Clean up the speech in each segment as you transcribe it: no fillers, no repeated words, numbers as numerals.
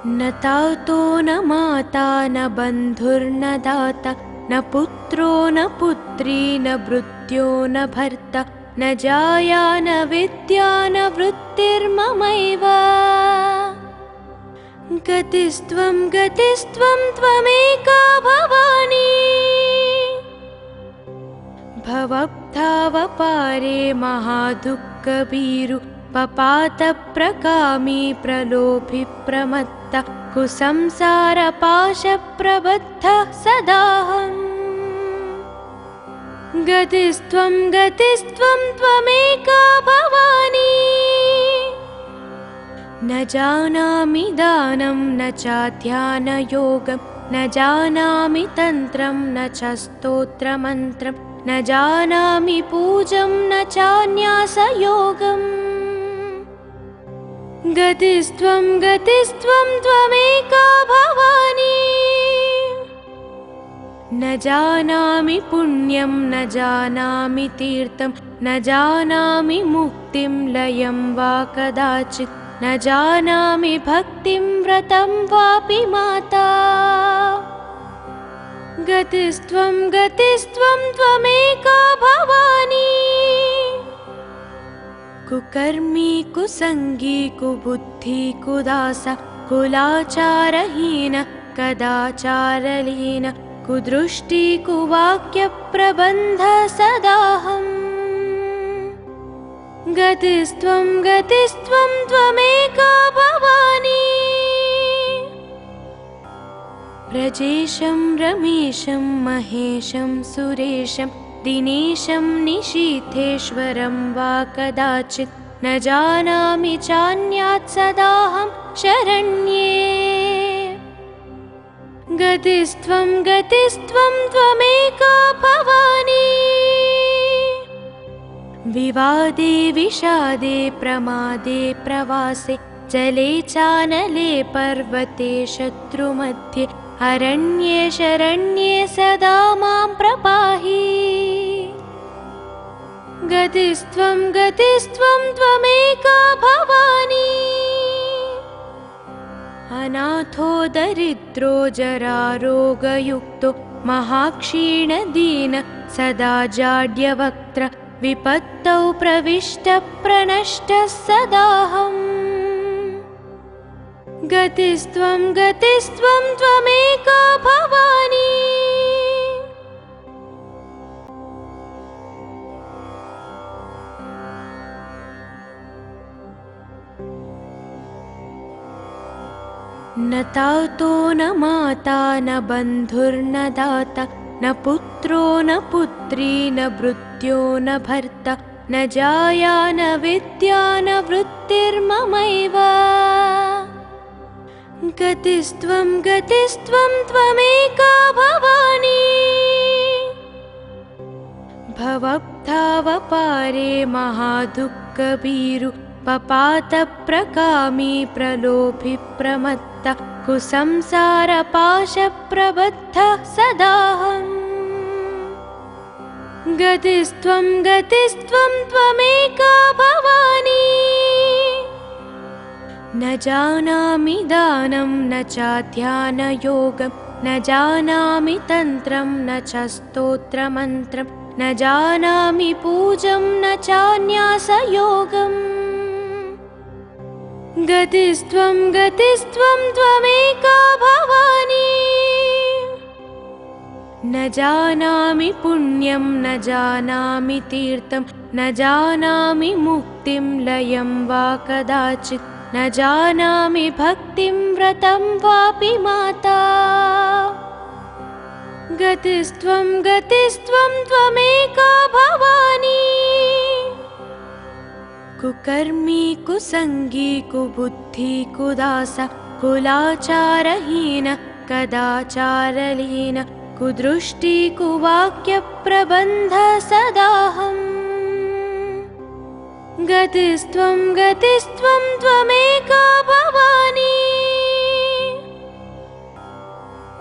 न तातो न माता न बन्धुर्न दाता न पुत्रो न पुत्री न भृत्यो न भर्ता न जाया न विद्या न वृत्तिर्ममैव। गतिस्त्वं गतिस्त्वं त्वमेका भवानी भवब्धावपारे महादुःखभीरु पपातप्रकामी प्रलोभि प्रमत्ता कुसंसारपाशप्रबद्धः सदाहम्। गतिस्त्वं गतिस्त्वं त्वमेका भवानी न जानामि दानं न चाध्यानयोगं न जानामि तन्त्रं न च स्तोत्रमन्त्रं न जानामि पूजं न चान्यासयोगम्। गतिस्त्वं गतिस्त्वं त्वमेका भवानी न जानामि पुण्यं न जानामि तीर्थं न जानामि मुक्तिं लयं वा कदाचित् न जानामि भक्तिं व्रतं वापि माता। गतिस्त्वं गतिस्त्वं त्वमेका भवानी कुकर्मी कुसंगी कुबुद्धि कुदासा कुलाचारहीन कदाचारलीन कुदृष्टि कुवाक्यप्रबन्ध सदाहम्। गतिस्त्वं गतिस्त्वं त्वमेका भवानी व्रजेशं रमेशं महेशं सुरेशं दिनेशं निशीथेश्वरं वा कदाचित् न जानामि चान्यात् सदाहं शरण्ये। गतिस्त्वं गतिस्त्वं त्वमेका भवानी विवादे विषादे प्रमादे प्रवासे जले चानले पर्वते शत्रुमध्ये अरण्ये शरण्ये सदा मां प्रपाहि। गतिस्त्वं गतिस्त्वं त्वमेका भवानी अनाथो दरिद्रो जरारोगयुक्तो महाक्षीणदीन सदा जाड्यवक्त्र विपत्तौ प्रविष्टः प्रणष्टः सदाहम्। गतिस्त्वं गतिस्त्वं त्वमेका भवानी न तातो न माता न बन्धुर्न दाता न पुत्रो न पुत्री न भृत्यो न भर्ता न जाया न विद्या न वृत्तिर्ममैव। गतिस्त्वं गतिस्त्वं त्वमेका भवानी भवब्धावपारे महादुःखभीरु पपातप्रकामी प्रलोभि प्रमत्ता कुसंसारपाशप्रबद्धः सदाहम्। गतिस्त्वं गतिस्त्वं त्वमेका भवानी न जानामि दानं न चाध्यानयोगं न जानामि तन्त्रं न च स्तोत्रमन्त्रं न जानामि पूजं न चान्यासयोगम्। गतिस्त्वं गतिस्त्वं त्वमेका भवानी न जानामि पुण्यं न जानामि तीर्थं न जानामि मुक्तिं लयं वा कदाचित् न जानामि भक्तिं व्रतं वापि माता। गतिस्त्वं गतिस्त्वं त्वमेका भवानी कुकर्मी कुसंगी कुबुद्धि कुदासा कुलाचारहीन कदाचारलीन कुदृष्टि कुवाक्यप्रबन्ध सदाहम्। गतिस्त्वं गतिस्त्वं त्वमेका भवानी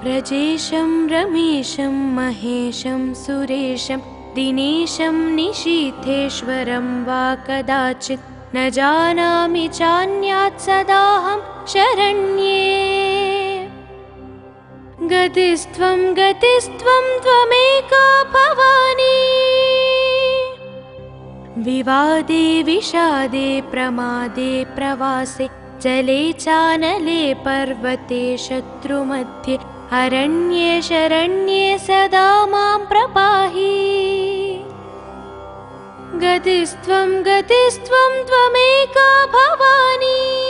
व्रजेशं रमेशं महेशं सुरेशं दिनेशं निशीथेश्वरं वा कदाचित् न जानामि चान्यात् सदाहं शरण्ये। गतिस्त्वं गतिस्त्वं त्वमेका भवानी। विवादे विषादे प्रमादे प्रवासे जले चानले पर्वते शत्रुमध्ये अरण्ये शरण्ये सदा मां प्रपाहि। गतिस्त्वं गतिस्त्वं त्वमेका भवानी।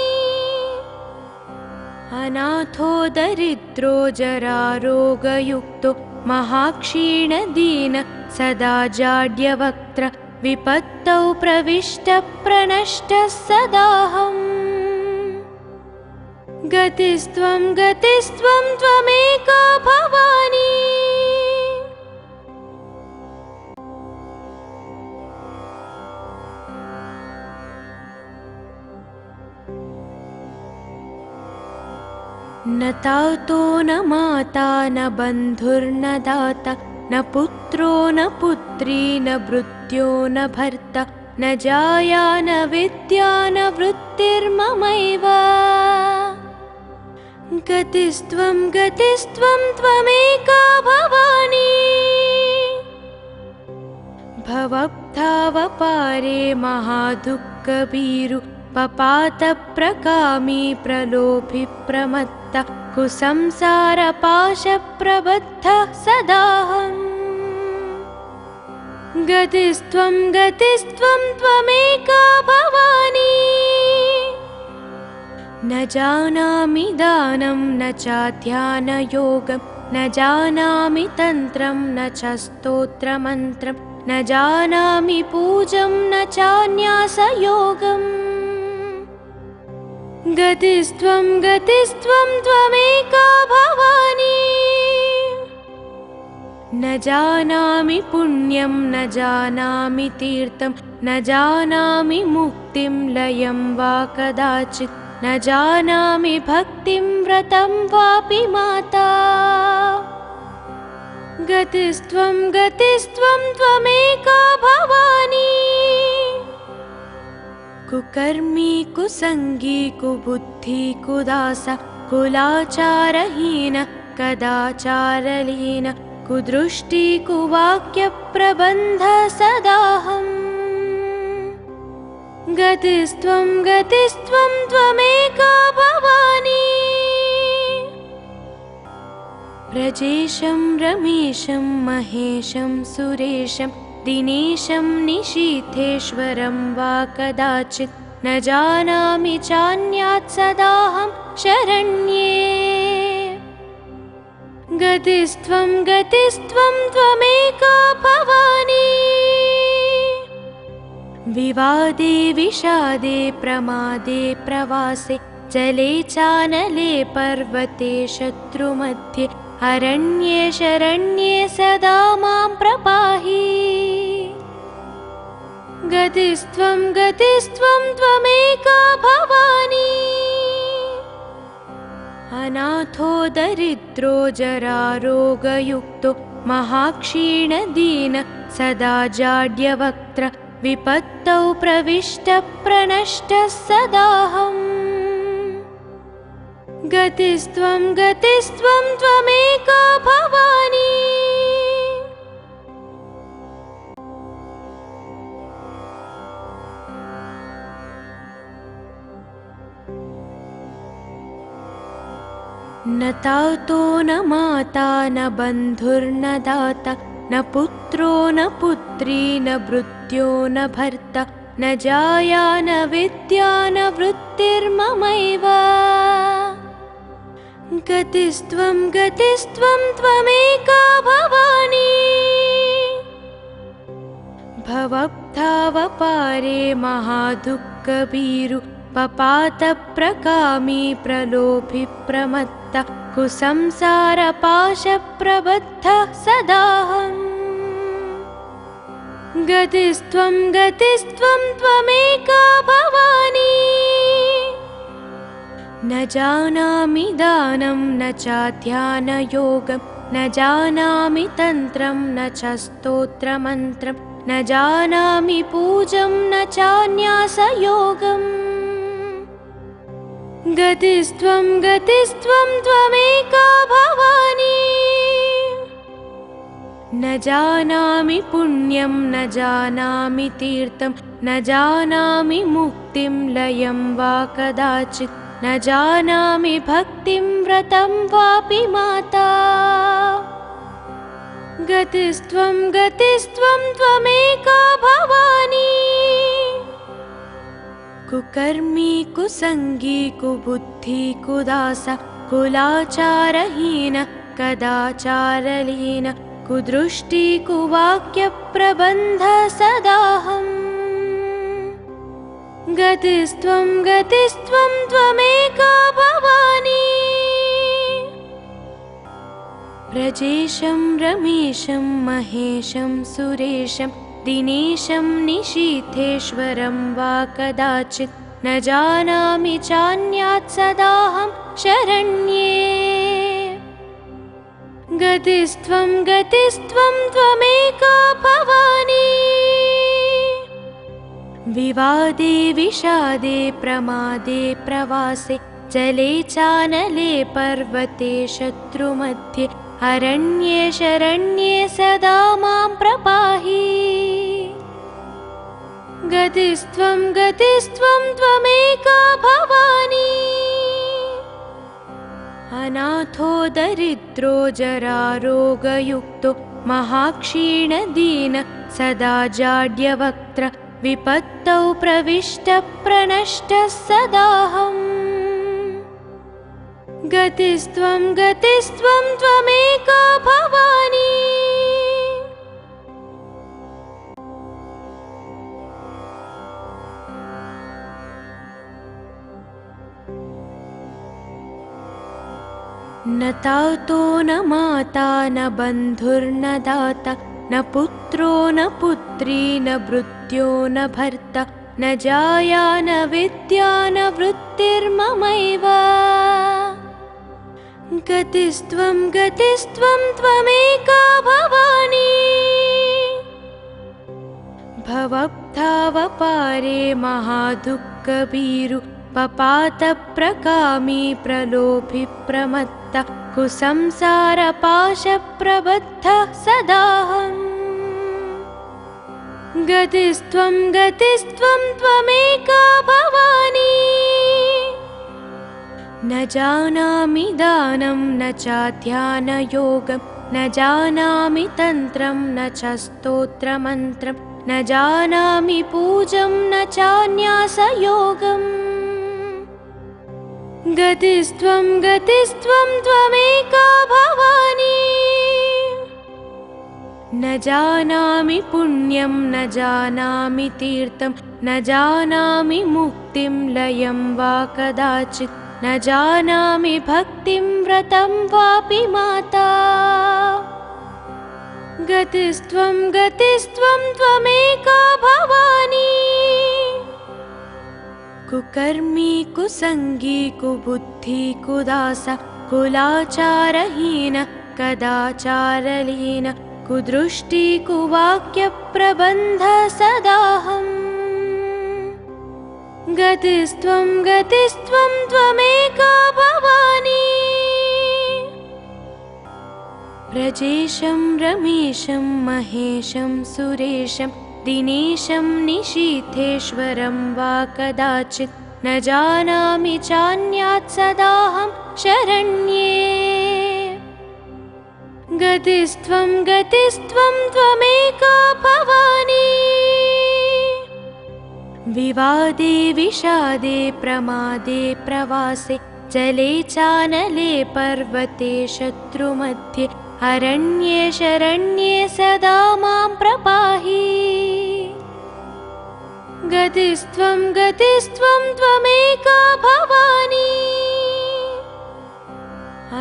अनाथो दरिद्रो जरारोगयुक्तो महाक्षीणदीन सदा जाड्यवक्त्र विपत्तौ प्रविष्टप्रणष्टः सदाहम्। गतिस्त्वं गतिस्त्वं त्वमेका भवानी। न तातो न माता न बन्धुर्न दाता न पुत्रो न पुत्री न भृत्यो न भर्ता न जाया न विद्या न वृत्तिर्ममैव। गतिस्त्वं गतिस्त्वं त्वमेका भवानी। भवब्धावपारे महादुःखभीरु पपातप्रकामी प्रलोभि प्रमत्त कुसंसारपाशप्रबद्धः सदाहम्। गतिस्त्वं गतिस्त्वं त्वमेका भवानी। न जानामि दानं न चाध्यानयोगं न जानामि तन्त्रं न च स्तोत्रमन्त्रं न जानामि पूजं न चान्यासयोगम्। गतिस्त्वं गतिस्त्वं त्वमेका भवानी। न जानामि पुण्यं न जानामि तीर्थं न जानामि मुक्तिं लयं वा कदाचित् न जानामि भक्तिं व्रतं वापि माता। गतिस्त्वं गतिस्त्वं त्वमेका भवानी। कुकर्मी कुसंगी कुबुद्धि कुदास कुलाचारहीन कदाचारलीन कुदृष्टि कुवाक्यप्रबन्ध सदाहम्। गतिस्त्वं गतिस्त्वं त्वमेका भवानी। व्रजेशं रमेशं महेशं सुरेशं दिनेशं निशीथेश्वरं वा कदाचित् न जानामि चान्यात् सदाहं शरण्ये। गतिस्त्वं गतिस्त्वं त्वमेका भवानी। विवादे विषादे प्रमादे प्रवासे जले चानले पर्वते शत्रुमध्ये अरण्ये शरण्ये सदा मां प्रपाहि। गतिस्त्वं गतिस्त्वं त्वमेका भवानी। अनाथो दरिद्रो जरारोगयुक्तो महाक्षीणदीन सदा जाड्यवक्त्र विपत्तौ प्रविष्टप्रणष्टः सदाहम्। गतिस्त्वं गतिस्त्वं त्वमेका भवानी। न तातो न माता न बन्धुर्न दाता न पुत्रो न पुत्री न भृत्यो न भर्ता न जाया न विद्या न वृत्तिर्ममैव। गतिस्त्वं गतिस्त्वं त्वमेका भवानी। भवब्धावपारे महादुःखभीरु पपातप्रकामी प्रलोभि प्रमत्त कुसंसारपाशप्रबद्धः सदाहम्। गतिस्त्वं गतिस्त्वं त्वमेका भवानी। न जानामि दानं न चाध्यानयोगं न जानामि तन्त्रं न च स्तोत्रमन्त्रं न जानामि पूजं न चान्यासयोगम्। गतिस्त्वं गतिस्त्वं त्वमेका भवानी। न जानामि पुण्यं न जानामि तीर्थं न जानामि मुक्तिं लयं वा कदाचित् न जानामि भक्तिं व्रतं वापि माता। गतिस्त्वं गतिस्त्वं त्वमेका भवानी। कुकर्मी कुसंगी कुबुद्धि कुदास कुलाचारहीन कदाचारलीन कुदृष्टि कुवाक्य प्रबन्ध सदाहम्। गतिस्त्वं गतिस्त्वं त्वमेका भवानी। व्रजेशं रमेशं महेशं सुरेशं दिनेशं निशीथेश्वरं वा कदाचित् न जानामि चान्यात् सदाहं शरण्ये। गतिस्त्वं गतिस्त्वं त्वमेका भवानी। विवादे विषादे प्रमादे प्रवासे जले चानले पर्वते शत्रुमध्ये अरण्ये शरण्ये सदा मां प्रपाहि। गतिस्त्वं गतिस्त्वं त्वमेका भवानी। अनाथो दरिद्रो जरारोगयुक्तो महाक्षीणदीन सदा जाड्यवक्त्र विपत्तौ प्रविष्टः प्रनष्टः सदाहम्। गतिस्त्वं गतिस्त्वं त्वमेका भवानी। न तातो न माता न बन्धुर्न दाता न पुत्रो न पुत्री न भृत्यो न भर्ता न जाया न विद्या न वृत्तिर्ममैव। गतिस्त्वं गतिस्त्वं त्वमेका भवानी। भवब्धावपारे महादुःखभीरु पपातप्रकामी प्रलोभि प्रमत्त कुसंसारपाशप्रबद्धः सदाहम्। गतिस्त्वं गतिस्त्वं त्वमेका भवानी। न जानामि दानं न चाध्यानयोगं न जानामि तन्त्रं न च स्तोत्रमन्त्रं न जानामि पूजं न चान्यासयोगम्। गतिस्त्वं गतिस्त्वं त्वमेका भवानी। न जानामि पुण्यं न जानामि तीर्थं न जानामि मुक्तिं लयं वा कदाचित् न जानामि भक्तिं व्रतं वापि माता। गतिस्त्वं गतिस्त्वं त्वमेका भवानी। कुकर्मी कुसंगी कुबुद्धि कुदास कुलाचारहीन कदाचारलीन कुदृष्टि कुवाक्य प्रबन्ध सदाहम्। गतिस्त्वं गतिस्त्वं त्वमेका भवानी। व्रजेशं रमेशं महेशं सुरेशं दिनेशं निशीथेश्वरं वा कदाचित् न जानामि चान्यात् सदाहं शरण्ये। गतिस्त्वं गतिस्त्वं त्वमेका भवानी। विवादे विषादे प्रमादे प्रवासे जले चानले पर्वते शत्रुमध्ये अरण्ये शरण्ये सदा मां प्रपाहि। गतिस्त्वं गतिस्त्वं त्वमेका भवानी।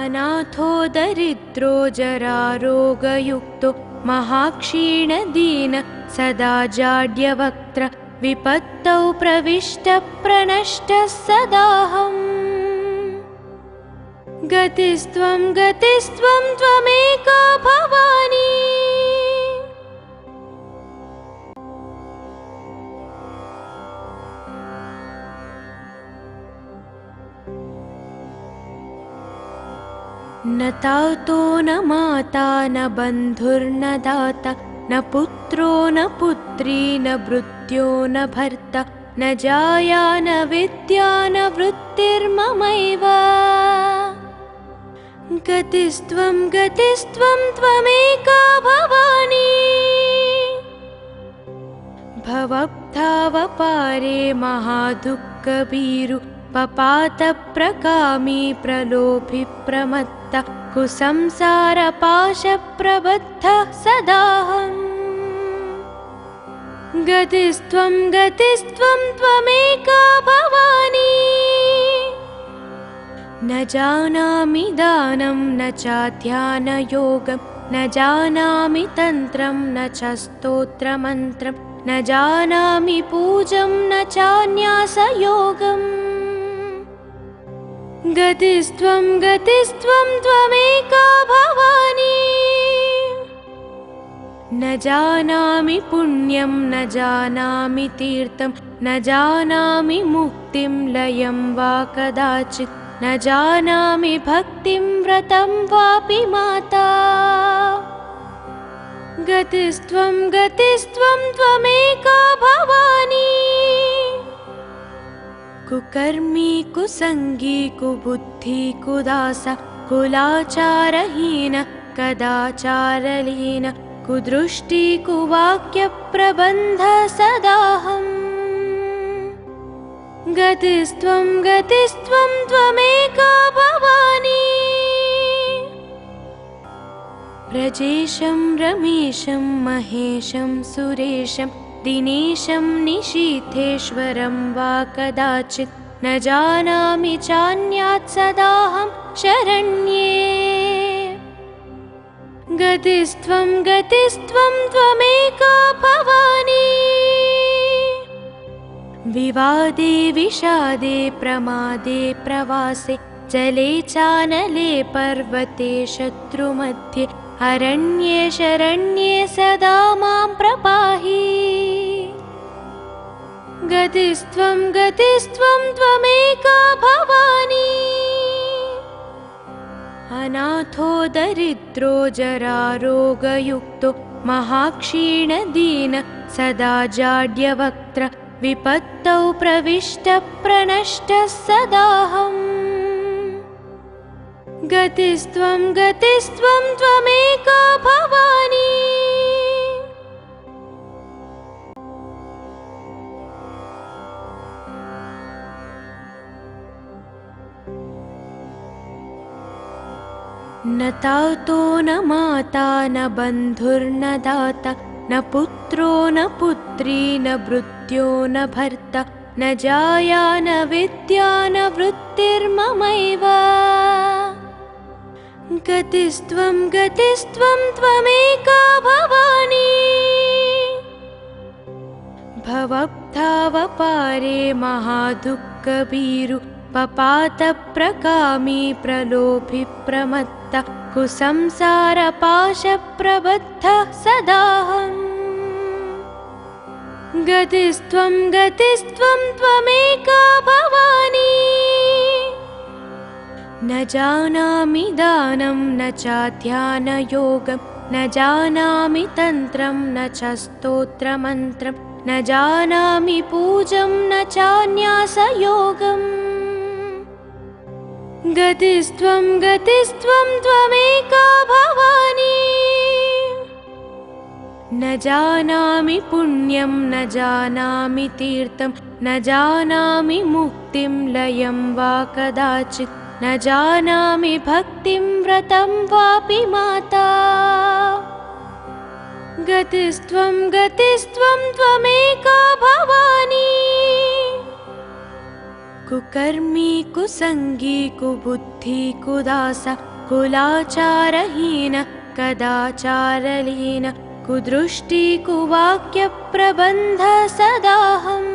अनाथो दरिद्रो जरारोगयुक्तो महाक्षीणदीन सदा जाड्यवक्त्र विपत्तौ प्रविष्टः प्रनष्टः सदाहम्। गतिस्त्वं गतिस्त्वं त्वमेका भवानी। न तातो न माता न बन्धुर्न दाता न पुत्रो न पुत्री न भृत्यो न भर्ता न जाया न विद्या न वृत्तिर्ममैव गतिस्त्वं त्वमेका भवानी भवब्धावपारे महादुःखभीरु पपातप्रकामी प्रलोभि प्रमत्त कुसंसारपाशप्रबद्धः सदाहम् गतिस्त्वं त्वमेका भवानी न जानामि दानं न चाध्यानयोगं न जानामि तन्त्रं न च स्तोत्रमन्त्रं न जानामि पूजं न चान्यासयोगम् गतिस्त्वं त्वमेका भवानी न जानामि पुण्यं न जानामि तीर्थं न जानामि मुक्तिं लयं वा कदाचित् न जानामि भक्तिं व्रतं वापि माता गतिस्त्वं त्वमेका भवानी कुकर्मी कुसंगी कुबुद्धि कुदास कुलाचारहीन कदाचारलीन कुदृष्टि कुवाक्यप्रबन्ध सदाहम् गतिस्त्वं त्वमेका भवानी व्रजेशं रमेशं महेशं सुरेशं दिनेशं निशीथेश्वरं वा कदाचित् न जानामि चान्यात् सदाहं शरण्ये गतिस्त्वं त्वमेका भवानी विवादे विषादे प्रमादे प्रवासे जले चानले पर्वते शत्रुमध्ये अरण्ये शरण्ये सदा मां प्रपाहि गतिस्त्वं त्वमेका भवानी अनाथो दरिद्रो जरारोगयुक्तो महाक्षीणदीन सदा जाड्यवक्त्र विपत्तौ प्रविष्टः प्रणष्टः सदाहम् गतिस्त्वं त्वमेका भवानी न तातो न माता न बन्धुर्न दाता न पुत्रो न पुत्री न भृत्यो न भर्ता न जाया न विद्या न वृत्तिर्ममैव गतिस्त्वं त्वमेका भवानी भवब्धावपारे महादुःखभीरु पपातप्रकामी प्रलोभि प्रमत्त कुसंसारपाशप्रबद्धः सदाहम् गतिस्त्वं त्वमेका भवानी न जानामि दानं न चाध्यानयोगं न जानामि तन्त्रं न च स्तोत्रमन्त्रं न जानामि पूजं न चान्यासयोगम् गतिस्त्वं त्वमेका भवानी न जानामि पुण्यं न जानामि तीर्थं न जानामि मुक्तिं लयं वा कदाचित् न जानामि भक्तिं व्रतं वापि माता गतिस्त्वं त्वमेका भवानी कुकर्मी कुसंगी कुबुद्धि कुदास कुलाचारहीन कदाचारलीन कुदृष्टि कुवाक्यप्रबन्ध सदाहम्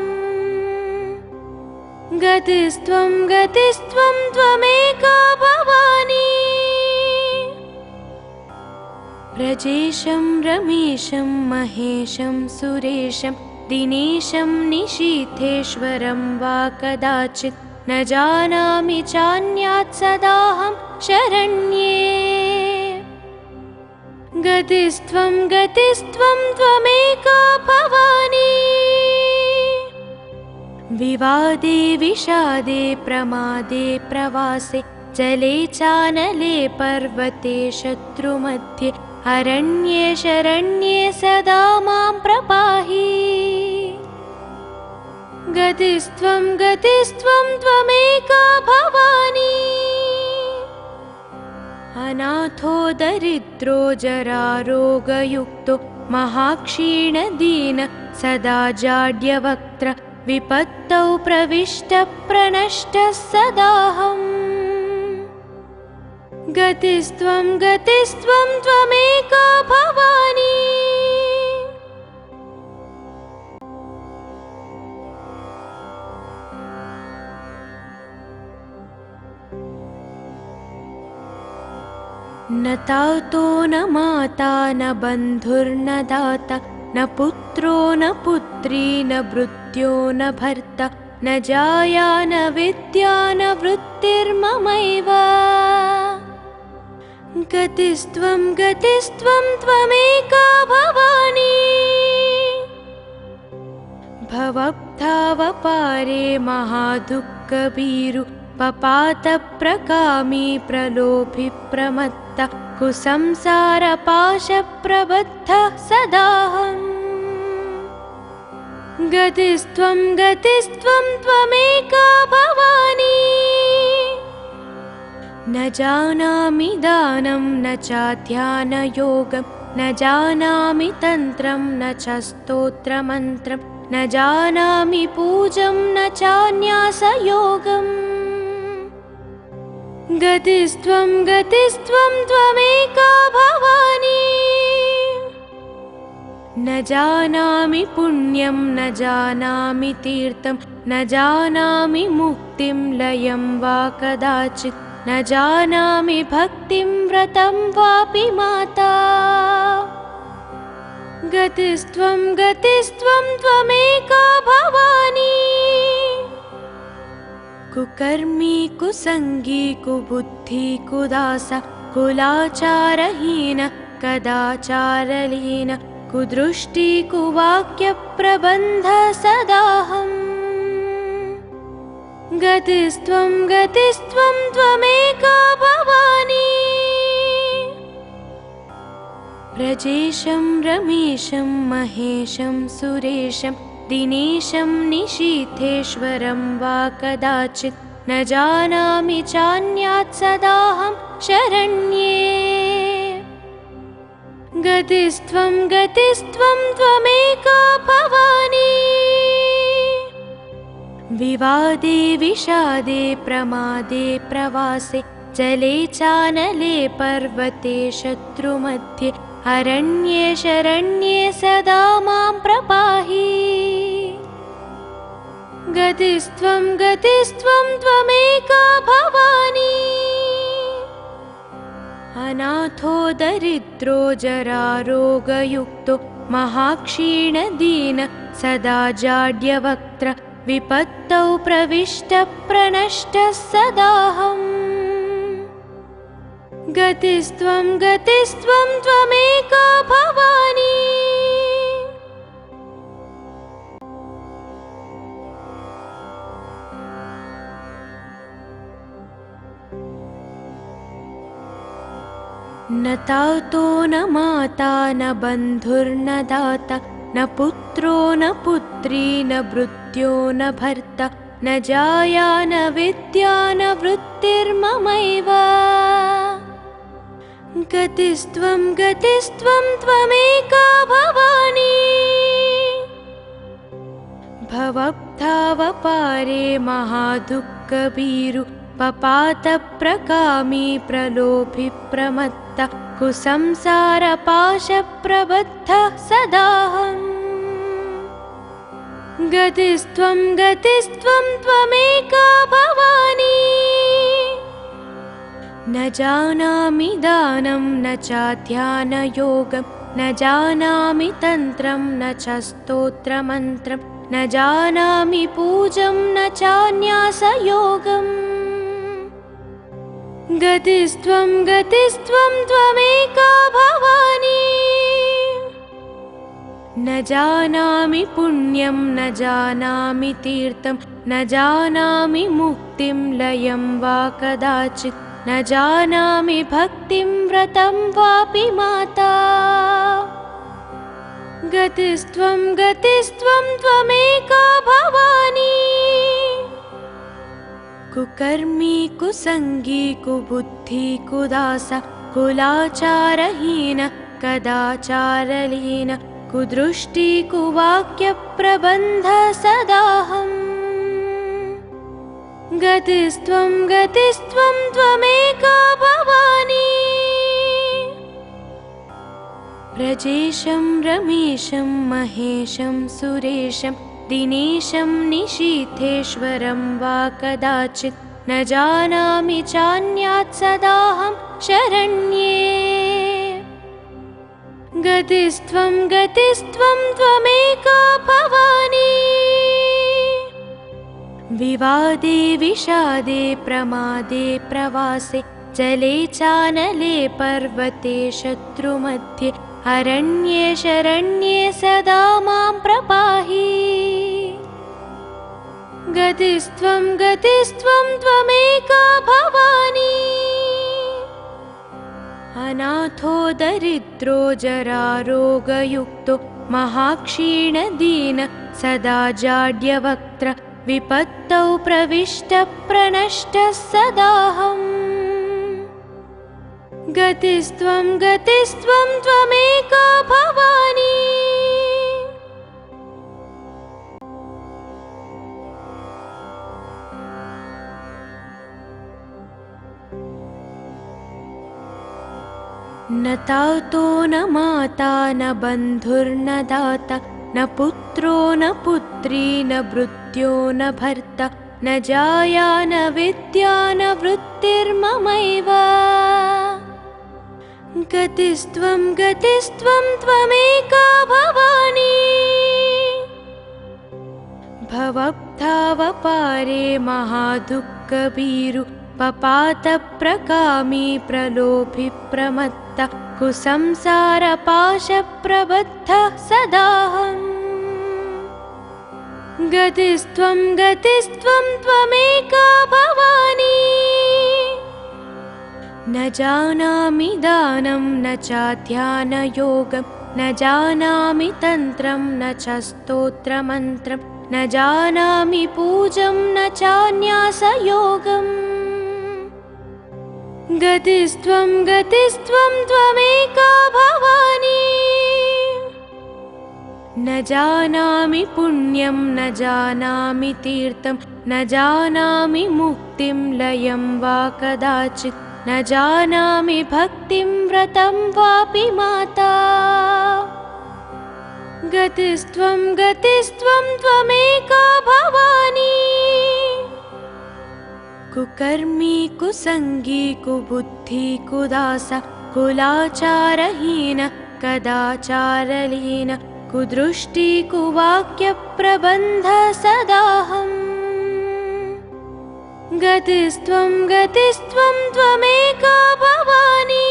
गतिस्त्वं त्वमेका भवानी व्रजेशं रमेशं महेशं सुरेशं दिनेशं निशीथेश्वरं वा कदाचित् न जानामि चान्यात् सदाहं शरण्ये। गतिस्त्वं गतिस्त्वं त्वमेका भवानी। विवादे विषादे प्रमादे प्रवासे जले चानले पर्वते शत्रुमध्ये अरण्ये शरण्ये सदा मां प्रपाहि। गतिस्त्वं गतिस्त्वं त्वमेका भवानी। अनाथो दरिद्रो जरारोगयुक्तो महाक्षीणदीन सदा जाड्यवक्त्र विपत्तौ प्रविष्टः प्रणष्टः सदाहम्। गतिस्त्वं गतिस्त्वं त्वमेका भवानी। न तातो न माता न बन्धुर्न दाता न पुत्रो न पुत्री न भृत्यो न भर्ता न जाया न विद्या न वृत्तिर्ममैव। गतिस्त्वं गतिस्त्वं त्वमेका भवानी। भवब्धावपारे महादुःखभीरु पपातप्रकामी प्रलोभि प्रमत्त कुसंसारपाशप्रबद्धः सदाहम्। गतिस्त्वं गतिस्त्वं त्वमेका भवानी। न जानामि दानं न चाध्यानयोगं न जानामि तन्त्रं न च स्तोत्रमन्त्रं न जानामि पूजं न चान्यासयोगम्। गतिस्त्वं गतिस्त्वं त्वमेका भवानी। न जानामि पुण्यं न जानामि तीर्थं न जानामि मुक्तिं लयं वा कदाचित् न जानामि भक्तिं व्रतं वापि माता। गतिस्त्वं गतिस्त्वं त्वमेका भवानी। कुकर्मी कुसंगी कुबुद्धि कुदास कुलाचारहीन कदाचारलीन कुदृष्टि कुवाक्यप्रबन्ध सदाहम्। गतिस्त्वं गतिस्त्वं त्वमेका भवानी। व्रजेशं रमेशं महेशं सुरेशं दिनेशं निशीथेश्वरं वा कदाचित् न जानामि चान्यात् सदाहं शरण्ये। गतिस्त्वं गतिस्त्वं त्वमेका भवानी। विवादे विषादे प्रमादे प्रवासे जले चानले पर्वते शत्रुमध्ये अरण्ये शरण्ये सदा मां प्रपाहि। गतिस्त्वं गतिस्त्वं त्वमेका भवानी। अनाथो दरिद्रो जरारोगयुक्तो महाक्षीणदीन सदा जाड्यवक्त्र विपत्तौ प्रविष्टः प्रणष्टः सदाहम्। गतिस्त्वं गतिस्त्वं त्वमेका भवानी। न तातो न माता न बन्धुर्न दाता न पुत्रो न पुत्री न भृत्यो न भर्ता न जाया न विद्या न वृत्तिर्ममैव। गतिस्त्वं गतिस्त्वं त्वमेका भवानी। भवब्धावपारे महादुःखभीरु पपातप्रकामी प्रलोभि प्रमत्त कुसंसारपाशप्रबद्धः सदाहम्। गतिस्त्वं गतिस्त्वं त्वमेका भवानी। न जानामि दानं न चाध्यानयोगं न जानामि तन्त्रं न च स्तोत्रमन्त्रं न जानामि पूजं न चान्यासयोगम्। गतिस्त्वं गतिस्त्वं त्वमेका भवानी। न जानामि पुण्यं न जानामि तीर्थं न जानामि मुक्तिं लयं वा कदाचित्। न जानामि भक्तिं व्रतं वापि माता। गतिस्त्वं गतिस्त्वं त्वमेका भवानी। कुकर्मी कुसंगी कुबुद्धि कुदास कुलाचारहीन कदाचारलीन कुदृष्टि कुवाक्य प्रबन्ध सदाहम्। गतिस्त्वं गतिस्त्वं त्वमेका भवानी। व्रजेशं रमेशं महेशं सुरेशं दिनेशं निशीथेश्वरं वा कदाचित्। न जानामि चान्यात् सदाहं शरण्ये। गतिस्त्वं गतिस्त्वं त्वमेका भवानी। विवादे विषादे प्रमादे प्रवासे जले चानले पर्वते शत्रुमध्ये अरण्ये शरण्ये सदा मां प्रपाहि। गतिस्त्वं गतिस्त्वं त्वमेका भवानी। अनाथो दरिद्रो जरारोगयुक्तो महाक्षीणदीन सदा जाड्यवक्त्र विपत्तौ प्रविष्टः प्रणष्टः सदाहम्। गतिस्त्वं गतिस्त्वं त्वमेका भवानी। न तातो न माता न बन्धुर्न दाता न पुत्रो न पुत्री न भृत्यो न भर्ता न जाया न विद्या न वृत्तिर्ममैव। गतिस्त्वं गतिस्त्वं त्वमेका भवानी। भवब्धावपारे महादुःखभीरु पपातप्रकामी प्रलोभि प्रमत्त कुसंसारपाशप्रबद्धः सदाहम्। गतिस्त्वं गतिस्त्वं त्वमेका भवानी। न जानामि दानं न चाध्यानयोगं न जानामि तन्त्रं न च स्तोत्रमन्त्रं न जानामि पूजं न चान्यासयोगम्। गतिस्त्वं गतिस्त्वं त्वमेका भवानी। न जानामि पुण्यं न जानामि तीर्थं न जानामि मुक्तिं लयं वा कदाचित्। न जानामि भक्तिं व्रतं वापि माता। गतिस्त्वं गतिस्त्वं त्वमेका भवानी। कुकर्मी कुसंगी कुबुद्धि कुदास कुलाचारहीन कदाचारलीन कुदृष्टि कुवाक्य प्रबन्ध सदाहम्। गतिस्त्वं गतिस्त्वं त्वमेका भवानी।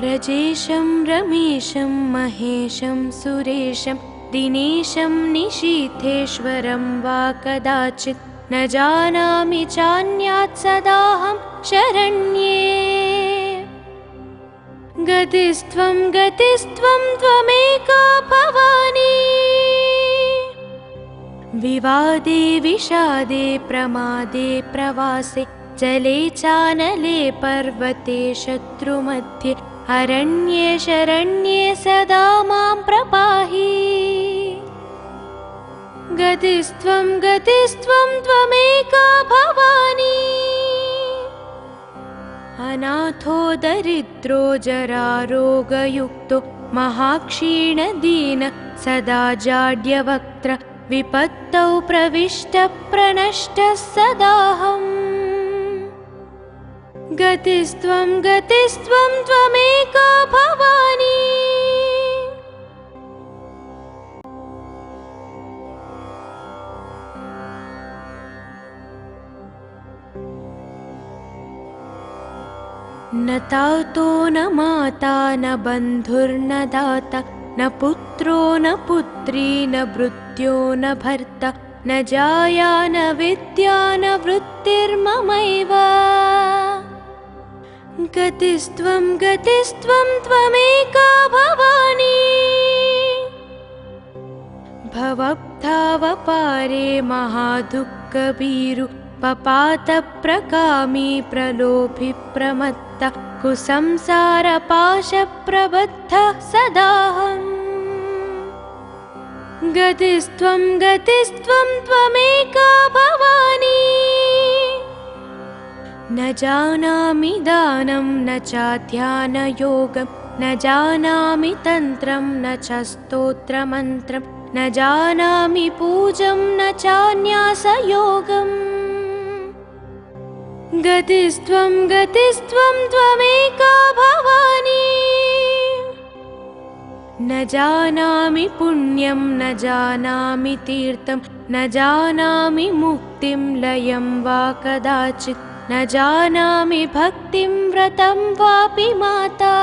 व्रजेशं रमेशं महेशं सुरेशं दिनेशं निशीथेश्वरं वा कदाचित्। न जानामि चान्यात् सदाहं शरण्ये। गतिस्त्वं गतिस्त्वं त्वमेका भवानी। विवादे विषादे प्रमादे प्रवासे जले चानले पर्वते शत्रुमध्ये अरण्ये शरण्ये सदा मां प्रपाहि। गतिस्त्वं गतिस्त्वं त्वमेका भवानी। अनाथो दरिद्रो जरारोगयुक्तो महाक्षीणदीन सदा जाड्यवक्त्र विपत्तौ प्रविष्टः प्रणष्टः सदाहम्। गतिस्त्वं गतिस्त्वं त्वमेका भवानी। न तातो न माता न बन्धुर्न दाता न पुत्रो न पुत्री न भृत्यो न भर्ता न जाया न विद्या न वृत्तिर्ममैव गतिस्त्वं त्वमेका भवानी भवब्धावपारे महादुःखभीरु पपातप्रकामी प्रलोभि प्रमत्त कुसंसारपाशप्रबद्धः सदाहम् गतिस्त्वं त्वमेका भवानी न जानामि दानं न चाध्यानयोगं न जानामि तन्त्रं न च स्तोत्रमन्त्रं न जानामि पूजं न चान्यासयोगम् गतिस्त्वं त्वमेका भवानी न जानामि पुण्यं न जानामि तीर्थं न जानामि मुक्तिं लयं वा कदाचित् न जानामि भक्तिं व्रतं वापि माता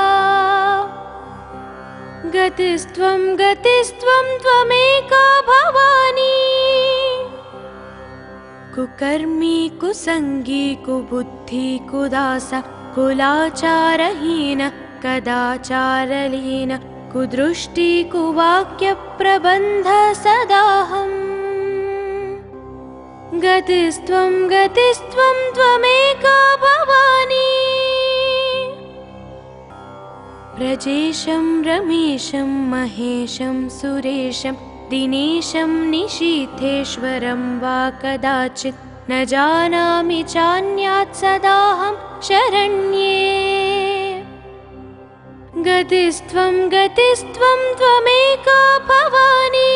गतिस्त्वं त्वमेका भवानी कुकर्मी कुसंगी कुबुद्धि कुदास कुलाचारहीन कदाचारलीन कुदृष्टि कुवाक्यप्रबन्ध सदाहम् गतिस्त्वं त्वमेका भवानी व्रजेशं रमेशं महेशं सुरेशं दिनेशं निशीथेश्वरं वा कदाचित् न जानामि चान्यात् सदाहं शरण्ये गतिस्त्वं त्वमेका भवानी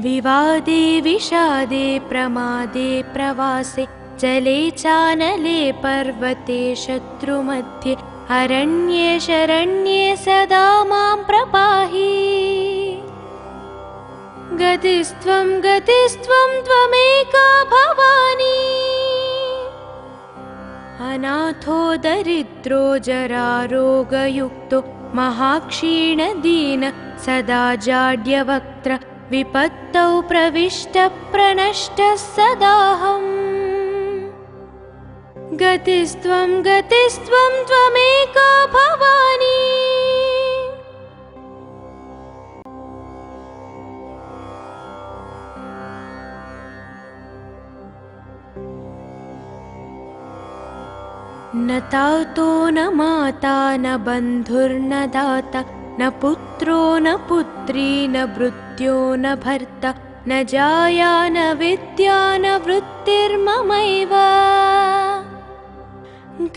विवादे विषादे प्रमादे प्रवासे जले चानले पर्वते शत्रुमध्ये अरण्ये शरण्ये सदा मां प्रपाहि गतिस्त्वं त्वमेका भवानी अनाथो दरिद्रो जरारोगयुक्तो महाक्षीणदीन सदा जाड्यवक्त्र विपत्तौ प्रविष्टः प्रणष्टः सदाहम् गतिस्त्वं त्वमेका भवानी न तातो न माता न बन्धुर्न दाता न पुत्रो न पुत्री न भृत्यो न भर्ता न जाया न विद्या न वृत्तिर्ममैव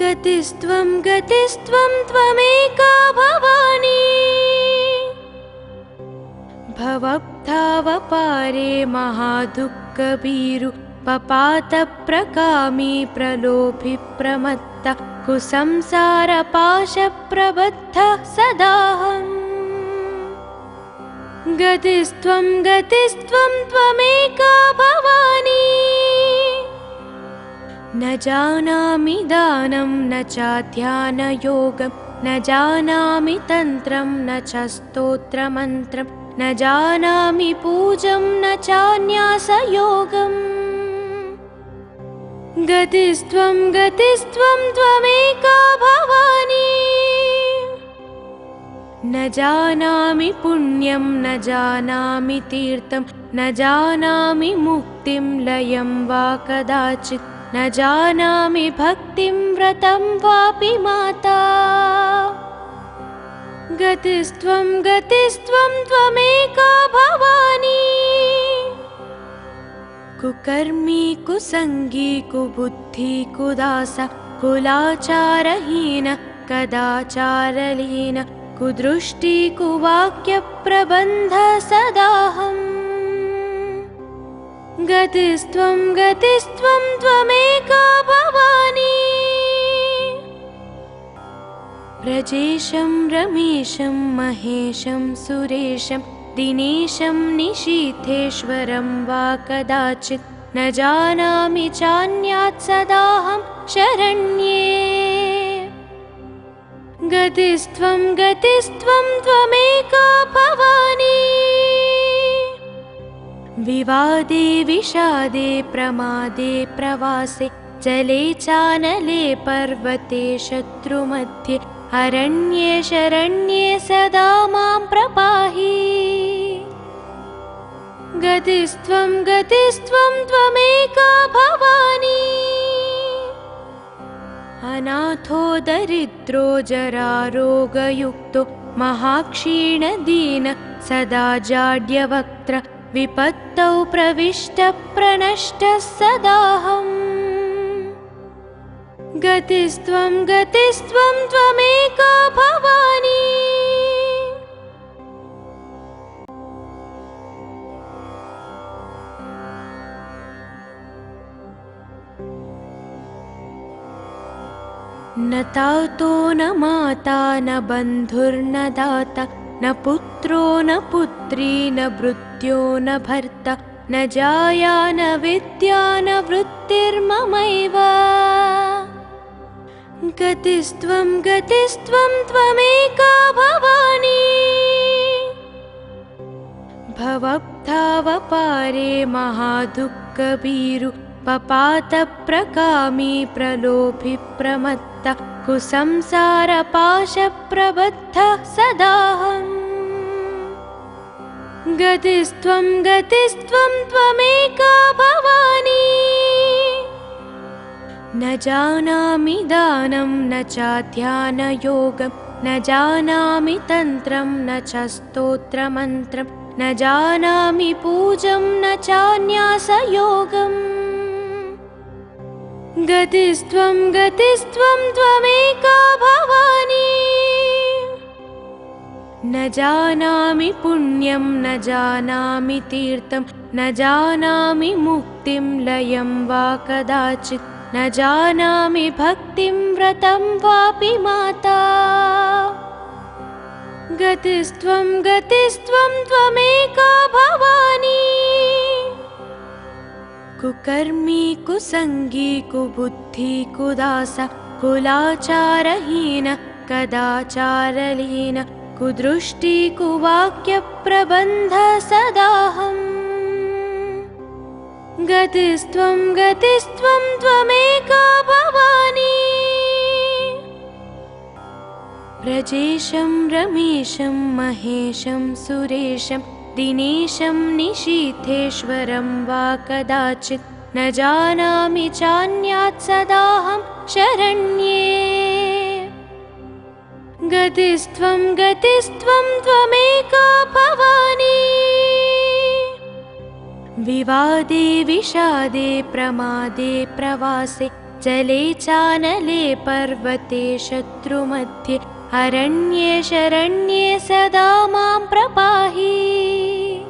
गतिस्त्वं त्वमेका भवानी भवब्धावपारे महादुःखभीरु पपातप्रकामी प्रलोभि प्रमत्त कुसंसारपाशप्रबद्धः सदाहम् गतिस्त्वं त्वमेका भवानी न जानामि दानं न चाध्यानयोगं न जानामि तन्त्रं न च स्तोत्रमन्त्रं न जानामि पूजं न चान्यासयोगम् गतिस्त्वं त्वमेका भवानी न जानामि पुण्यं न जानामि तीर्थं न जानामि मुक्तिं लयं वा कदाचित् न जानामि भक्तिं व्रतं वापि माता गतिस्त्वं त्वमेका भवानी कुकर्मी कुसंगी कुबुद्धि कुदास कुलाचारहीन कदाचारलीन कुदृष्टि कुवाक्यप्रबन्ध सदाहम् गतिस्त्वं त्वमेका भवानी व्रजेशं रमेशं महेशं सुरेशं दिनेशं निशीथेश्वरं वा कदाचित् न जानामि चान्यात् सदाहं शरण्ये। गतिस्त्वं गतिस्त्वं त्वमेका भवानी। विवादे विषादे प्रमादे प्रवासे जले चानले पर्वते शत्रुमध्ये अरण्ये शरण्ये सदा मां प्रपाहि। गतिस्त्वं गतिस्त्वं त्वमेका भवानी। अनाथो दरिद्रो जरारोगयुक्तो महाक्षीणदीन सदा जाड्यवक्त्र विपत्तौ प्रविष्टः प्रणष्टः सदाहम्। गतिस्त्वं गतिस्त्वं त्वमेका भवानी। न तातो न माता न बन्धुर्न दाता न पुत्रो न पुत्री न भृत्यो न भर्ता न जाया न विद्या न वृत्तिर्ममैव। गतिस्त्वं गतिस्त्वं त्वमेका भवानी। भवब्धावपारे महादुःखभीरु पपातप्रकामी प्रलोभि प्रमत्त कुसंसारपाशप्रबद्धः सदाहम्। गतिस्त्वं गतिस्त्वं त्वमेका भवानी। न जानामि दानं न चाध्यानयोगं न जानामि तन्त्रं न च स्तोत्रमन्त्रं न जानामि पूजं न चान्यासयोगम्। गतिस्त्वं गतिस्त्वं त्वमेका भवानी। न जानामि पुण्यं न जानामि तीर्थं न जानामि मुक्तिं लयं वा कदाचित् न जानामि भक्तिं व्रतं वापि माता। गतिस्त्वं गतिस्त्वं त्वमेका भवानी। कुकर्मी कुसंगी कुबुद्धि कुदास कुलाचारहीन कदाचारलीन कुदृष्टि कुवाक्यप्रबन्ध सदाहम्। गतिस्त्वं गतिस्त्वं त्वमेका भवानी। व्रजेशं रमेशं महेशं सुरेशं दिनेशं निशीथेश्वरं वा कदाचित् न जानामि चान्यात् सदाहं शरण्ये। गतिस्त्वं गतिस्त्वं त्वमेका भवानी। विवादे विषादे प्रमादे प्रवासे जले चानले पर्वते शत्रुमध्ये अरण्ये शरण्ये सदा मां प्रपाहि।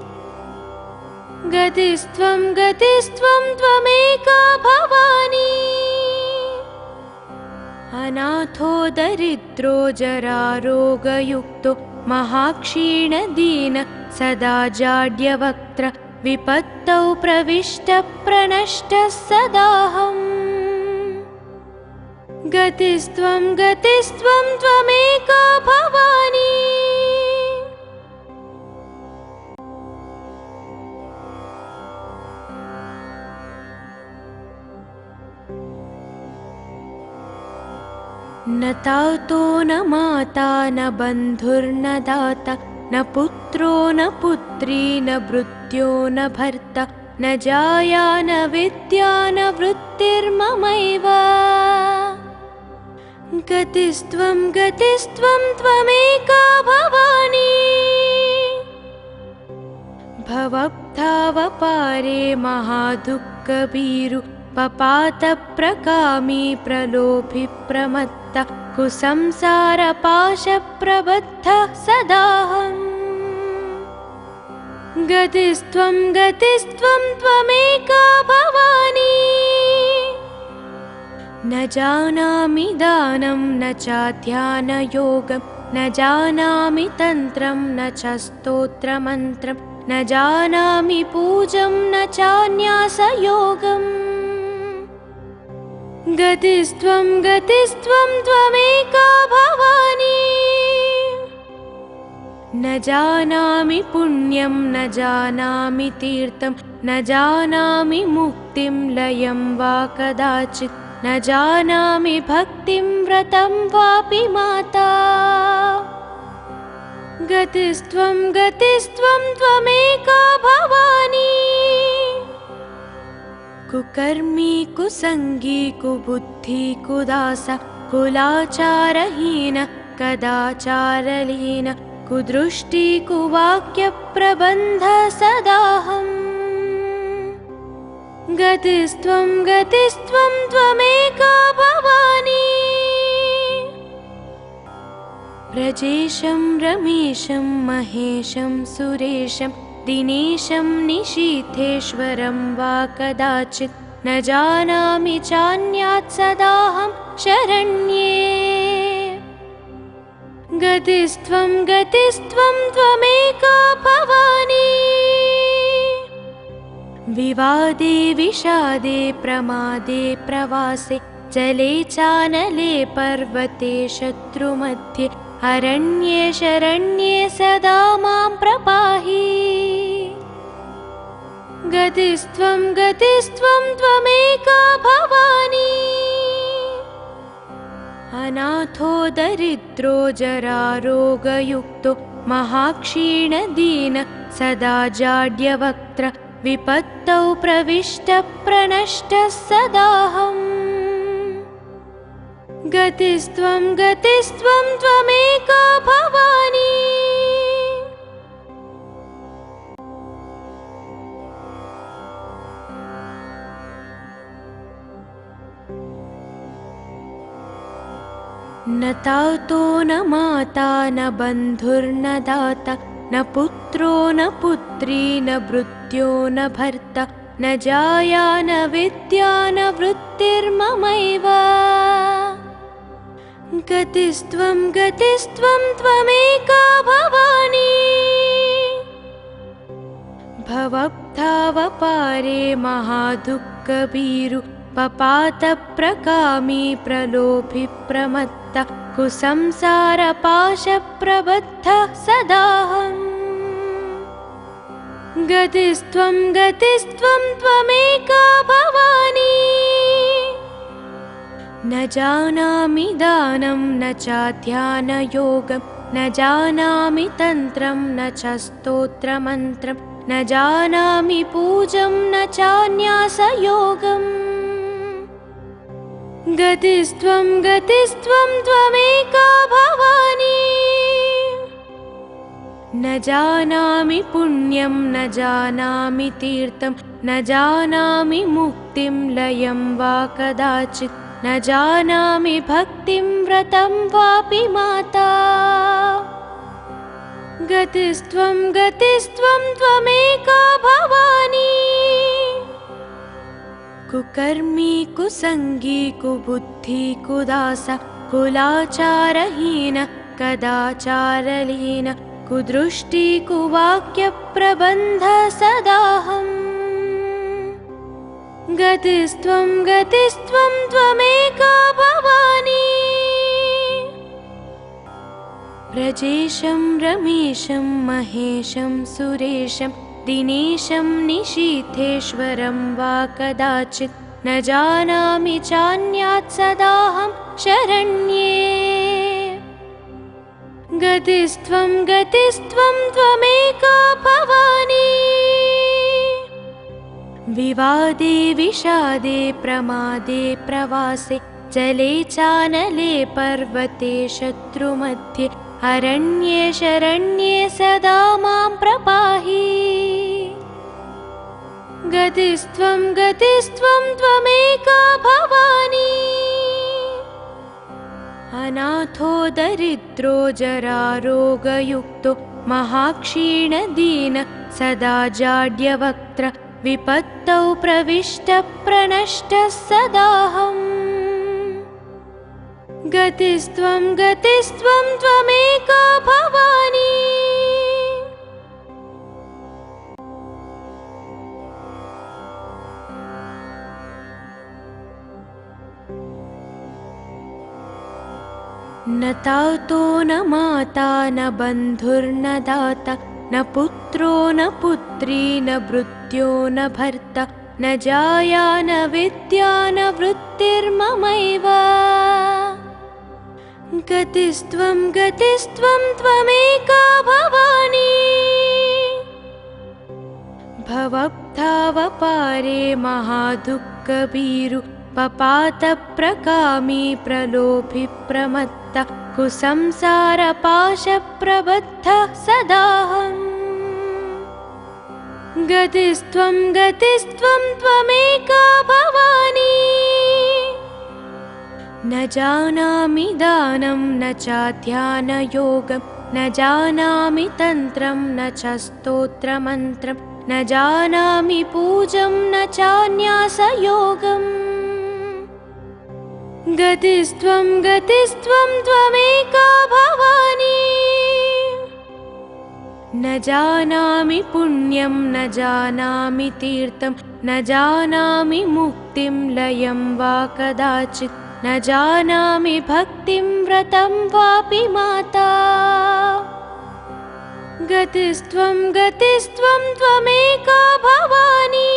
गतिस्त्वं गतिस्त्वं त्वमेका भवानी। अनाथो दरिद्रो जरारोगयुक्तो महाक्षीणदीन सदा जाड्यवक्त्र विपत्तौ प्रविष्टः प्रणष्टः सदाहम्। गतिस्त्वं गतिस्त्वं त्वमेका भवानी। न तातो न माता न बन्धुर्न दाता न पुत्रो न पुत्री न भृत्यो न भर्ता न जाया न विद्या न वृत्तिर्ममैव। गतिस्त्वं गतिस्त्वं त्वमेका भवानी। भवब्धावपारे महादुःखभीरु पपातप्रकामी प्रलोभि प्रमत्त कुसंसारपाशप्रबद्धः सदाहम्। गतिस्त्वं गतिस्त्वं त्वमेका भवानी। न जानामि दानं न चाध्यानयोगं न जानामि तन्त्रं न च स्तोत्रमन्त्रं न जानामि पूजं न चान्यासयोगम्। गतिस्त्वं गतिस्त्वं त्वमेका भवानी। न जानामि पुण्यं न जानामि तीर्थं न जानामि मुक्तिं लयं वा कदाचित्। न जानामि भक्तिं व्रतं वापि माता। गतिस्त्वं गतिस्त्वं त्वमेका भवानी। कुकर्मी कुसंगी कुबुद्धि कुदास कुलाचारहीन कदाचारलीन कुदृष्टि कुवाक्य प्रबन्ध सदाहम्। गतिस्त्वं गतिस्त्वं त्वमेका भवानी। व्रजेशं रमेशं महेशं सुरेशं दिनेशं निशीथेश्वरं वा कदाचित्। न जानामि चान्यात् सदाहं शरण्ये। गतिस्त्वं गतिस्त्वं त्वमेका भवानी। विवादे विषादे प्रमादे प्रवासे जले चानले पर्वते शत्रुमध्ये अरण्ये शरण्ये सदा मां प्रपाहि। गतिस्त्वं गतिस्त्वं त्वमेका भवानी। अनाथो दरिद्रो जरारोगयुक्तो महाक्षीणदीन सदा जाड्यवक्त्र विपत्तौ प्रविष्टः प्रणष्टः सदाहम्। गतिस्त्वं गतिस्त्वं त्वमेका भवानी। न तातो न माता न बन्धुर्न दाता न पुत्रो न पुत्री न भृत्यो न भर्ता न जाया न विद्या न वृत्तिर्ममैव। गतिस्त्वं गतिस्त्वं त्वमेका भवानी। भवब्धावपारे महादुःखभीरु पपातप्रकामी प्रलोभि प्रमत्त कुसंसारपाशप्रबद्धः सदाहम्। गतिस्त्वं गतिस्त्वं त्वमेका भवानी। न जानामि दानं न चाध्यानयोगं न जानामि तन्त्रं न च स्तोत्रमन्त्रं न जानामि पूजं न चान्यासयोगम्। गतिस्त्वं गतिस्त्वं त्वमेका भवानी। न जानामि पुण्यं न जानामि तीर्थं न जानामि मुक्तिं लयं वा कदाचित्। न जानामि भक्तिं व्रतं वापि माता। गतिस्त्वं गतिस्त्वं त्वमेका भवानी। कुकर्मी कुसंगी कुबुद्धि कुदास कुलाचारहीन कदाचारलीन कुदृष्टि कुवाक्य प्रबन्ध सदाहम्। गतिस्त्वं गतिस्त्वं त्वमेका भवानी। व्रजेशं रमेशं महेशं सुरेशं दिनेशं निशीथेश्वरं वा कदाचित्। न जानामि चान्यात् सदाहं शरण्ये। गतिस्त्वं गतिस्त्वं त्वमेका भवानी। विवादे विषादे प्रमादे प्रवासे जले चानले पर्वते शत्रुमध्ये अरण्ये शरण्ये सदा मां प्रपाहि। गतिस्त्वं गतिस्त्वं त्वमेका भवानी। अनाथो दरिद्रो जरारोगयुक्तो महाक्षीणदीन सदा जाड्यवक्त्र विपत्तौ प्रविष्टः प्रणष्टः सदाहम्। गतिस्त्वं गतिस्त्वं त्वमेका भवानी। न तातो न माता न बन्धुर्न दाता न पुत्रो न पुत्री न भृत्यो न भर्ता न जाया न विद्या न वृत्तिर्ममैव गतिस्त्वं त्वमेका भवानी भवब्धावपारे महादुःखभीरु पपातप्रकामी प्रलोभि प्रमत्त कुसंसारपाशप्रबद्धः सदाहम् गतिस्त्वं त्वमेका भवानी न जानामि दानं न चाध्यानयोगं न जानामि तन्त्रं न च स्तोत्रमन्त्रं न जानामि पूजं न चान्यासयोगम् गतिस्त्वं त्वमेका भवानी न जानामि पुण्यं न जानामि तीर्थं न जानामि मुक्तिं लयं वा कदाचित् न जानामि भक्तिं व्रतं वापि माता गतिस्त्वं त्वमेका भवानी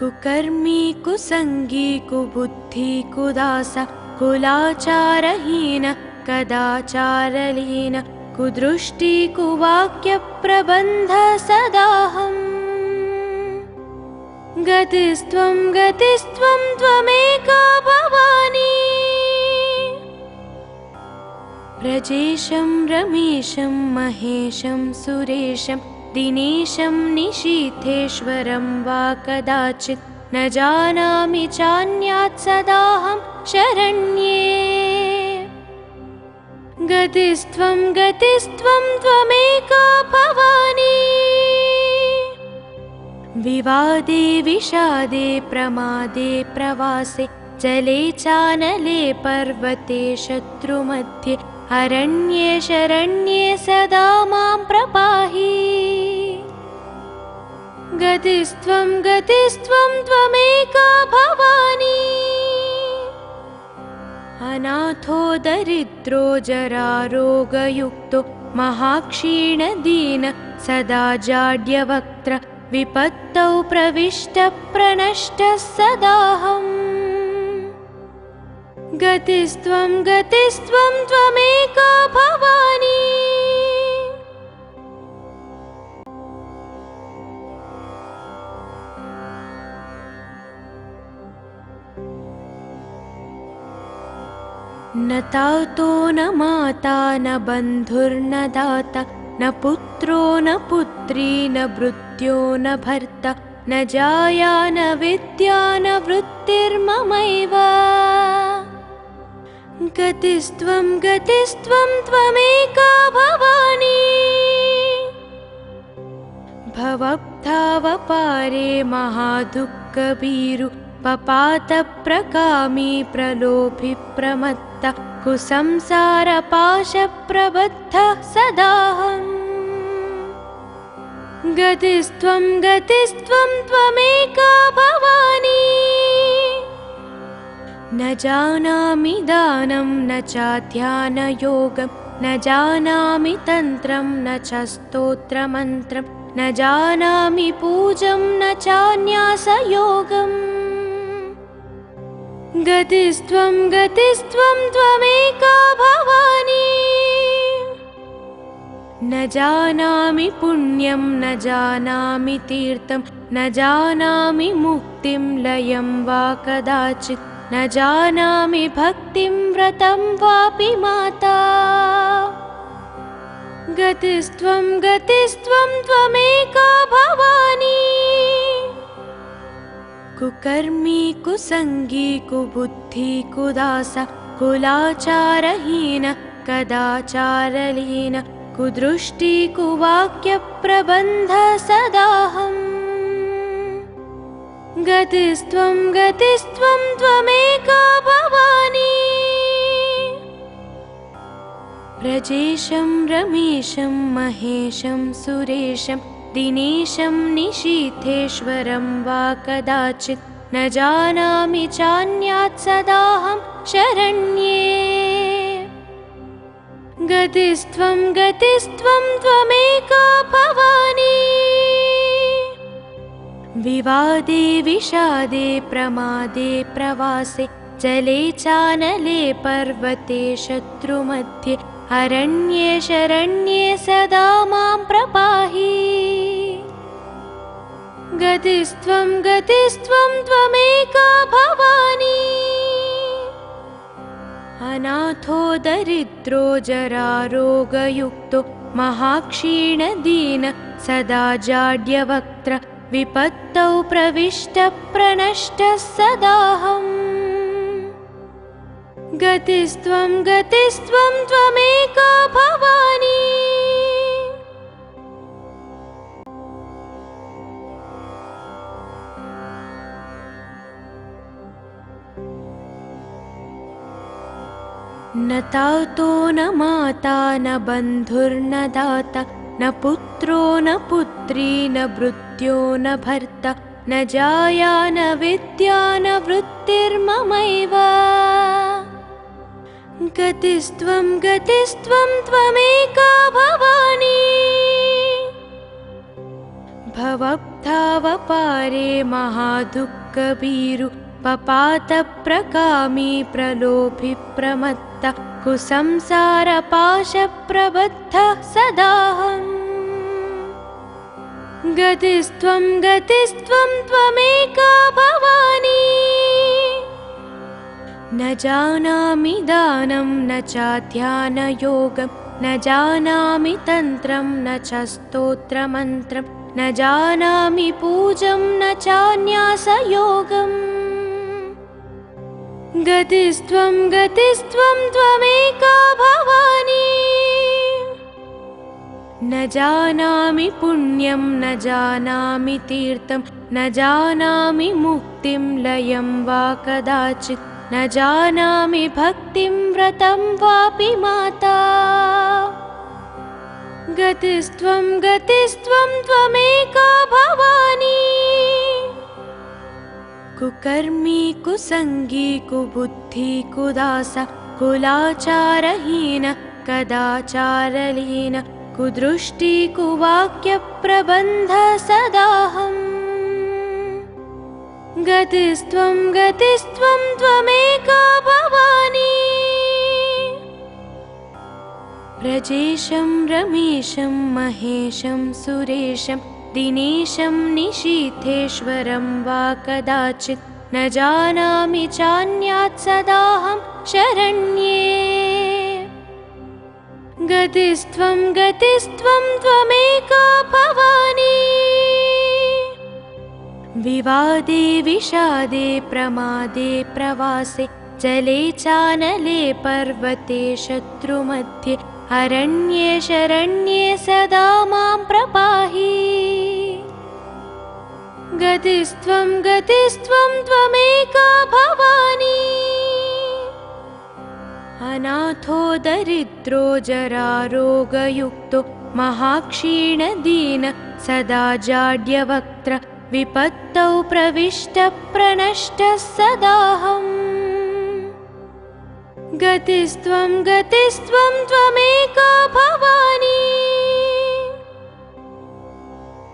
कुकर्मी कुसंगी कुबुद्धि कुदास कुलाचारहीन कदाचारलीन कुदृष्टि कुवाक्यप्रबन्ध सदाहम् गतिस्त्वं त्वमेका भवानी व्रजेशं रमेशं महेशं सुरेशं दिनेशं निशीथेश्वरं वा कदाचित् न जानामि चान्यात् सदाहं शरण्ये गतिस्त्वं त्वमेका भवानी विवादे विषादे प्रमादे प्रवासे जले चानले पर्वते शत्रुमध्ये अरण्ये शरण्ये सदा मां प्रपाहि गतिस्त्वं त्वमेका भवानी अनाथो दरिद्रो जरारोगयुक्तो महाक्षीणदीन सदा जाड्यवक्त्र विपत्तौ प्रविष्टः प्रणष्टः सदाहम् गतिस्त्वं त्वमेका भवानी न तातो न माता न बन्धुर्न दाता न पुत्रो न पुत्री न भृत्यो न भर्ता न जाया न विद्या न वृत्तिर्ममैव गतिस्त्वं त्वमेका भवानी भवब्धावपारे महादुःखभीरु पपातप्रकामी प्रलोभि प्रमत्त कुसंसारपाशप्रबद्धः सदाहम् गतिस्त्वं त्वमेका भवानी न जानामि दानं न चाध्यानयोगं न जानामि तन्त्रं न च स्तोत्रमन्त्रं न जानामि पूजं न चान्यासयोगम् गतिस्त्वं त्वमेका भवानी न जानामि पुण्यं न जानामि तीर्थं न जानामि मुक्तिं लयं वा कदाचित् न जानामि भक्तिं व्रतं वापि माता गतिस्त्वं त्वमेका भवानी कुकर्मी कुसंगी कुबुद्धि कुदास कुलाचारहीन कदाचारलीन कुदृष्टि कुवाक्यप्रबन्ध सदाहम् गतिस्त्वं त्वमेका भवानी व्रजेशं रमेशं महेशं सुरेशं दिनेशं निशीथेश्वरं वा कदाचित् न जानामि चान्यात् सदाहं शरण्ये। गतिस्त्वं गतिस्त्वं त्वमेका भवानी, विवादे विषादे प्रमादे प्रवासे, जले चानले पर्वते शत्रुमध्ये, अरण्ये शरण्ये सदा मां प्रपाहि। गतिस्त्वं गतिस्त्वं त्वमेका भवानी, अनाथो दरिद्रो जरारोगयुक्तो, महाक्षीणदीन सदा जाड्यवक्त्र, विपत्तौ प्रविष्टः प्रणष्टः सदाहम्। गतिस्त्वं गतिस्त्वं त्वमेका भवानी, न तातो न माता न बन्धुर्न दाता, न पुत्रो न पुत्री न भृत्यो न भर्ता, न जाया न विद्या न वृत्तिर्ममैव। गतिस्त्वं गतिस्त्वं त्वमेका भवानी, भवब्धावपारे महादुःखभीरु, पपातप्रकामी प्रलोभि प्रमत्त, कुसंसारपाशप्रबद्धः सदाहम्। गतिस्त्वं गतिस्त्वं त्वमेका भवानी, न जानामि दानं न चाध्यानयोगं, न जानामि तन्त्रं न च स्तोत्रमन्त्रं, न जानामि पूजं न चान्यासयोगम्। गतिस्त्वं गतिस्त्वं त्वमेका भवानी, न जानामि पुण्यं न जानामि तीर्थं, न जानामि मुक्तिं लयं वा कदाचित्, न जानामि भक्तिं व्रतं वापि माता। गतिस्त्वं गतिस्त्वं त्वमेका भवानी, कुकर्मी कुसंगी कुबुद्धि कुदास, कुलाचारहीन कदाचारलीन, कुदृष्टि कुवाक्यप्रबन्ध सदाहम्। गतिस्त्वं गतिस्त्वं त्वमेका भवानी, व्रजेशं रमेशं महेशं सुरेशं, दिनेशं निशीथेश्वरं वा कदाचित्, न जानामि चान्यात् सदाहं शरण्ये। गतिस्त्वं गतिस्त्वं त्वमेका भवानी, विवादे विषादे प्रमादे प्रवासे, जले चानले पर्वते शत्रुमध्ये, अरण्ये शरण्ये सदा मां प्रपाहि। गतिस्त्वं गतिस्त्वं त्वमेका भवानी, अनाथो दरिद्रो जरारोगयुक्तो, महाक्षीणदीन सदा जाड्यवक्त्र, विपत्तौ प्रविष्टः प्रणष्टः सदाहम्। गतिस्त्वं गतिस्त्वं त्वमेका भवानी,